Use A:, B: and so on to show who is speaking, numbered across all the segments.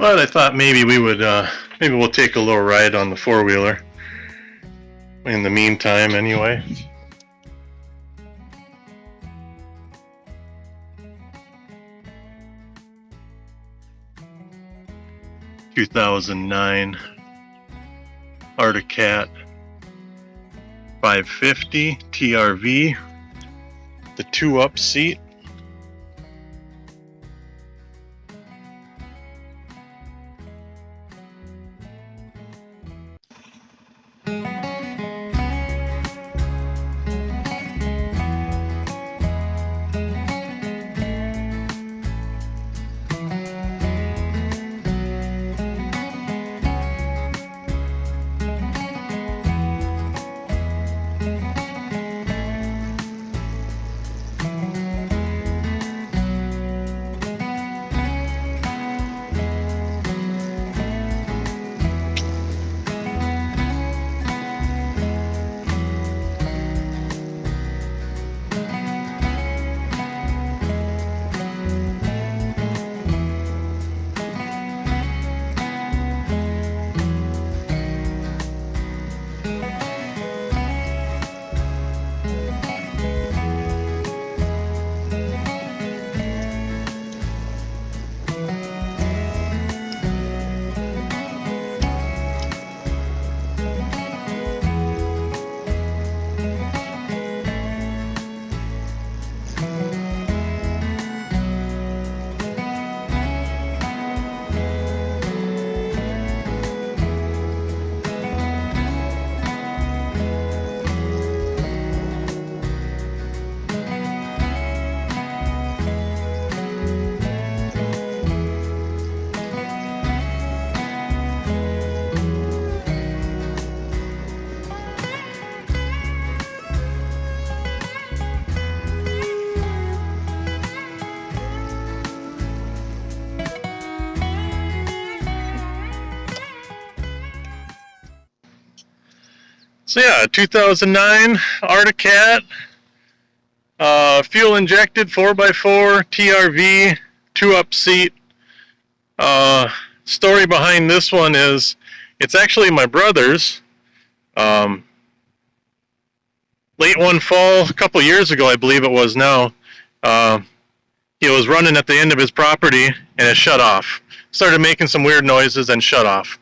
A: But I thought maybe we would, maybe we'll take a little ride on the four-wheeler in the meantime anyway. ...2009 Arctic Cat 550 TRV, the 2-up seat. So yeah, 2009 Arctic Cat, fuel injected 4x4 TRV, 2-up seat. Story behind this one is it's actually my brother's. Late one fall, a couple years ago, I believe it was now, he was running at the end of his property and it shut off. Started making some weird noises and shut off.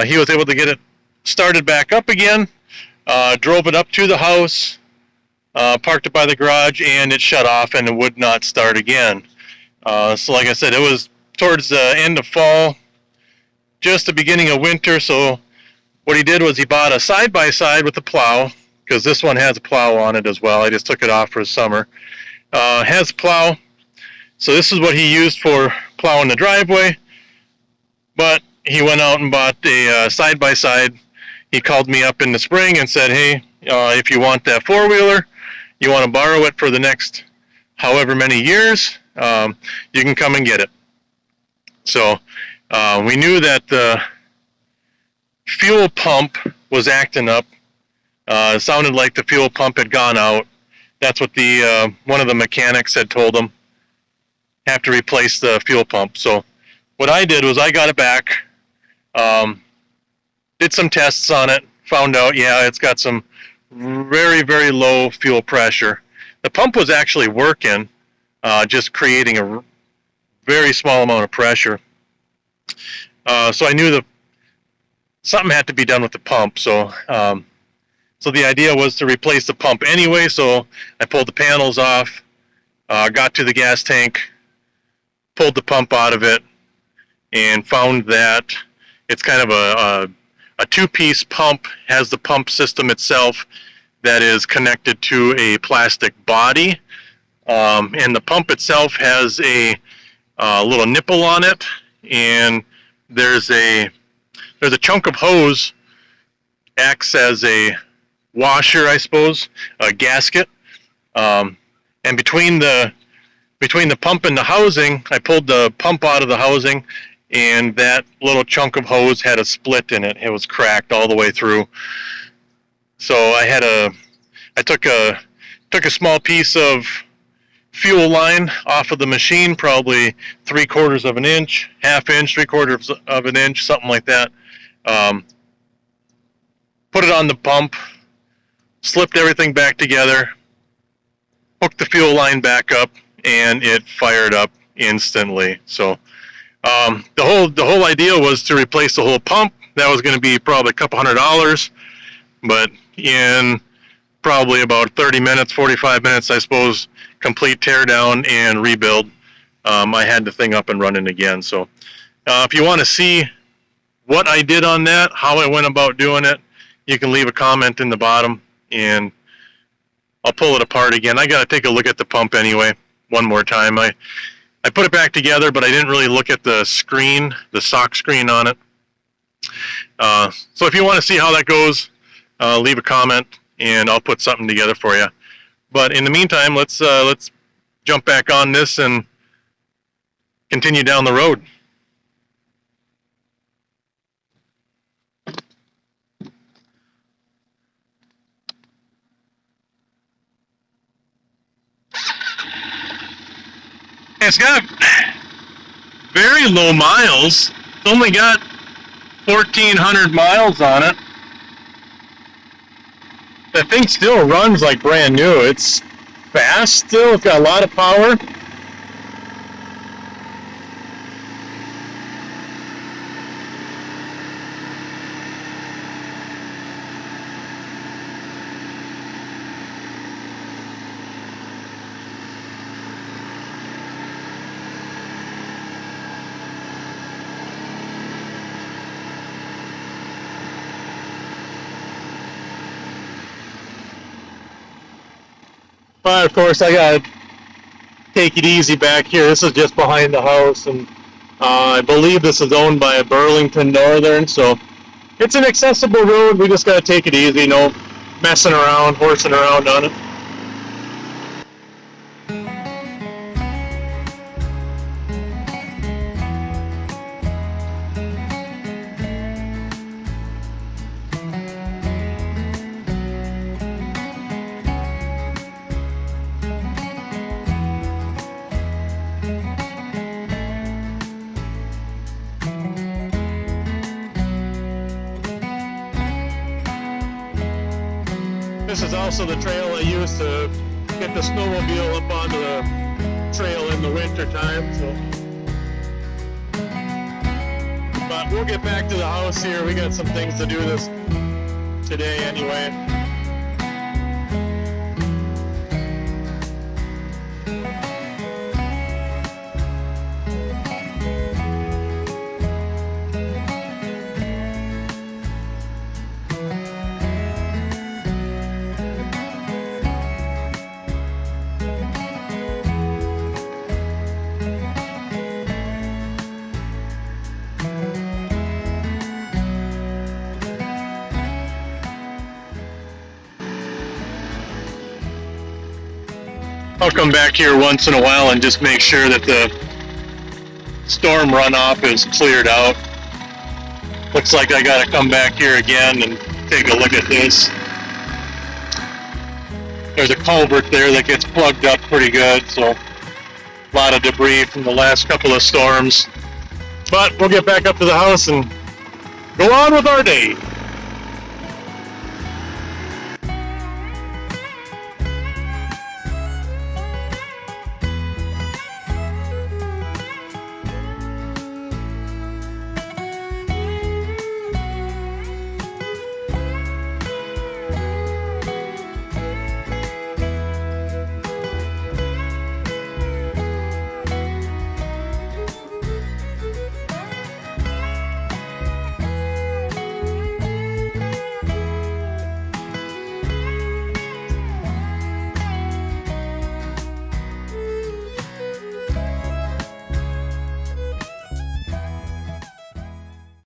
A: He was able to get it started back up again. Drove it up to the house, parked it by the garage, and it shut off and it would not start again. So like I said, it was towards the end of fall, just the beginning of winter. So what he did was he bought a side-by-side with a plow, because this one has a plow on it as well. I just took it off for the summer. Has a plow. So this is what he used for plowing the driveway. But he went out and bought a side-by-side. He called me up in the spring and said, hey, if you want that four-wheeler, you want to borrow it for the next however many years, you can come and get it. So we knew that the fuel pump was acting up. It sounded like the fuel pump had gone out. That's what the one of the mechanics had told him. Have to replace the fuel pump. So what I did was I got it back. Did some tests on it, found out, yeah, it's got some very, very low fuel pressure. The pump was actually working, just creating a very small amount of pressure. So I knew that something had to be done with the pump. So so the idea was to replace the pump anyway. So I pulled the panels off, got to the gas tank, pulled the pump out of it, and found that it's kind of a two-piece pump. Has the pump system itself that is connected to a plastic body, and the pump itself has a little nipple on it, and there's a chunk of hose, acts as a washer, I suppose, a gasket, and between the pump and the housing, I pulled the pump out of the housing, and that little chunk of hose had a split in it. It was cracked all the way through. So I took a small piece of fuel line off of the machine, probably 3/4 of an inch, half inch, 3/4 of an inch, something like that. Put it on the pump, slipped everything back together, hooked the fuel line back up, and it fired up instantly. So the whole idea was to replace the whole pump. That was going to be probably a couple $100, but in probably about 30 minutes, 45 minutes, I suppose, complete tear down and rebuild. I had the thing up and running again. So if you want to see what I did on that, how I went about doing it, you can leave a comment in the bottom and I'll pull it apart again. I got to take a look at the pump anyway one more time. I put it back together, but I didn't really look at the screen, the sock screen on it. So if you want to see how that goes, leave a comment and I'll put something together for you. But in the meantime, let's jump back on this and continue down the road. It's got very low miles. It's only got 1,400 miles on it. That thing still runs like brand new. It's fast still. It's got a lot of power. But of course, I gotta take it easy back here. This is just behind the house, and I believe this is owned by a Burlington Northern, so it's an accessible road. We just gotta take it easy, no messing around, horsing around on it. This is also the trail I use to get the snowmobile up onto the trail in the winter time. So, but we'll get back to the house here. We got some things to do this today anyway. I'll come back here once in a while and just make sure that the storm runoff is cleared out. Looks like I gotta come back here again and take a look at this. There's a culvert there that gets plugged up pretty good, so a lot of debris from the last couple of storms. But we'll get back up to the house and go on with our day.